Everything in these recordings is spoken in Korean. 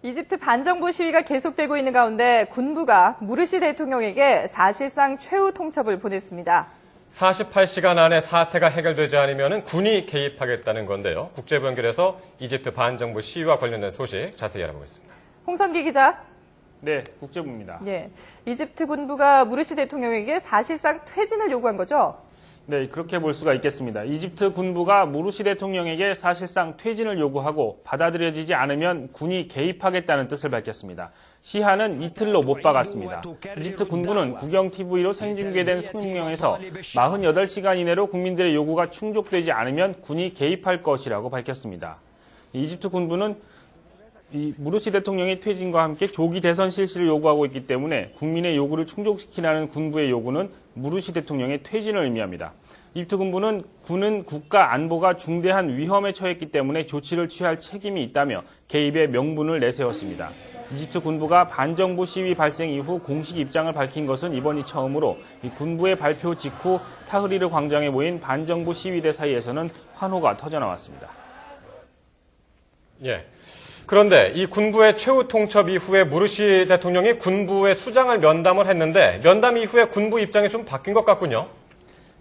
이집트 반정부 시위가 계속되고 있는 가운데 군부가 무르시 대통령에게 사실상 최후 통첩을 보냈습니다. 48시간 안에 사태가 해결되지 않으면 군이 개입하겠다는 건데요. 국제부 연결해서 이집트 반정부 시위와 관련된 소식 자세히 알아보겠습니다. 홍선기 기자. 네, 국제부입니다. 예, 이집트 군부가 무르시 대통령에게 사실상 퇴진을 요구한 거죠? 네, 그렇게 볼 수가 있겠습니다. 이집트 군부가 무르시 대통령에게 사실상 퇴진을 요구하고 받아들여지지 않으면 군이 개입하겠다는 뜻을 밝혔습니다. 시한은 이틀로 못 박았습니다. 이집트 군부는 국영TV로 생중계된 성명에서 48시간 이내로 국민들의 요구가 충족되지 않으면 군이 개입할 것이라고 밝혔습니다. 이집트 군부는 무르시 대통령의 퇴진과 함께 조기 대선 실시를 요구하고 있기 때문에 국민의 요구를 충족시키라는 군부의 요구는 무르시 대통령의 퇴진을 의미합니다. 이집트 군부는 군은 국가 안보가 중대한 위험에 처했기 때문에 조치를 취할 책임이 있다며 개입의 명분을 내세웠습니다. 이집트 군부가 반정부 시위 발생 이후 공식 입장을 밝힌 것은 이번이 처음으로 이 군부의 발표 직후 타흐리르 광장에 모인 반정부 시위대 사이에서는 환호가 터져나왔습니다. 예. 그런데 이 군부의 최후 통첩 이후에 무르시 대통령이 군부의 수장을 면담을 했는데 면담 이후에 군부 입장이 좀 바뀐 것 같군요.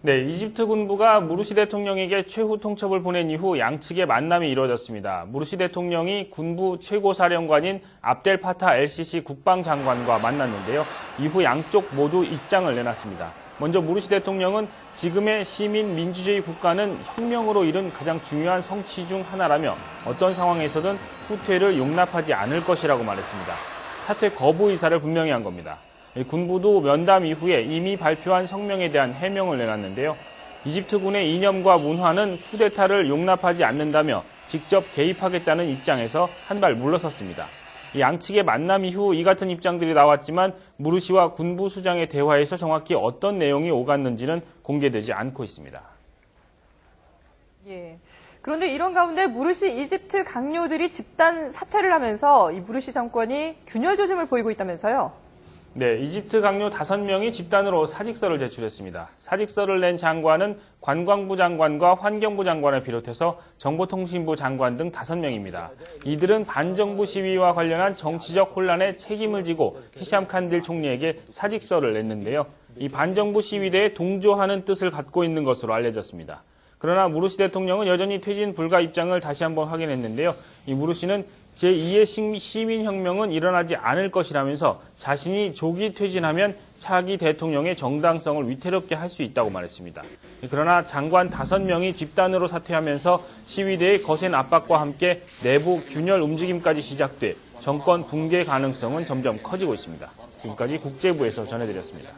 네, 이집트 군부가 무르시 대통령에게 최후 통첩을 보낸 이후 양측의 만남이 이루어졌습니다. 무르시 대통령이 군부 최고사령관인 압델 파타 LCC 국방장관과 만났는데요. 이후 양쪽 모두 입장을 내놨습니다. 먼저 무르시 대통령은 지금의 시민 민주주의 국가는 혁명으로 이룬 가장 중요한 성취 중 하나라며 어떤 상황에서든 후퇴를 용납하지 않을 것이라고 말했습니다. 사퇴 거부 의사를 분명히 한 겁니다. 군부도 면담 이후에 이미 발표한 성명에 대한 해명을 내놨는데요. 이집트군의 이념과 문화는 쿠데타를 용납하지 않는다며 직접 개입하겠다는 입장에서 한 발 물러섰습니다. 양측의 만남 이후 이 같은 입장들이 나왔지만 무르시와 군부 수장의 대화에서 정확히 어떤 내용이 오갔는지는 공개되지 않고 있습니다. 예. 그런데 이런 가운데 무르시 이집트 강요들이 집단 사퇴를 하면서 이 무르시 정권이 균열 조짐을 보이고 있다면서요? 네, 이집트 강요 5명이 집단으로 사직서를 제출했습니다. 사직서를 낸 장관은 관광부 장관과 환경부 장관을 비롯해서 정보통신부 장관 등 5명입니다. 이들은 반정부 시위와 관련한 정치적 혼란에 책임을 지고 히샴 칸딜 총리에게 사직서를 냈는데요. 이 반정부 시위대에 동조하는 뜻을 갖고 있는 것으로 알려졌습니다. 그러나 무르시 대통령은 여전히 퇴진 불가 입장을 다시 한번 확인했는데요. 이 무르시는 제2의 시민혁명은 일어나지 않을 것이라면서 자신이 조기 퇴진하면 차기 대통령의 정당성을 위태롭게 할 수 있다고 말했습니다. 그러나 장관 5명이 집단으로 사퇴하면서 시위대의 거센 압박과 함께 내부 균열 움직임까지 시작돼 정권 붕괴 가능성은 점점 커지고 있습니다. 지금까지 국제부에서 전해드렸습니다.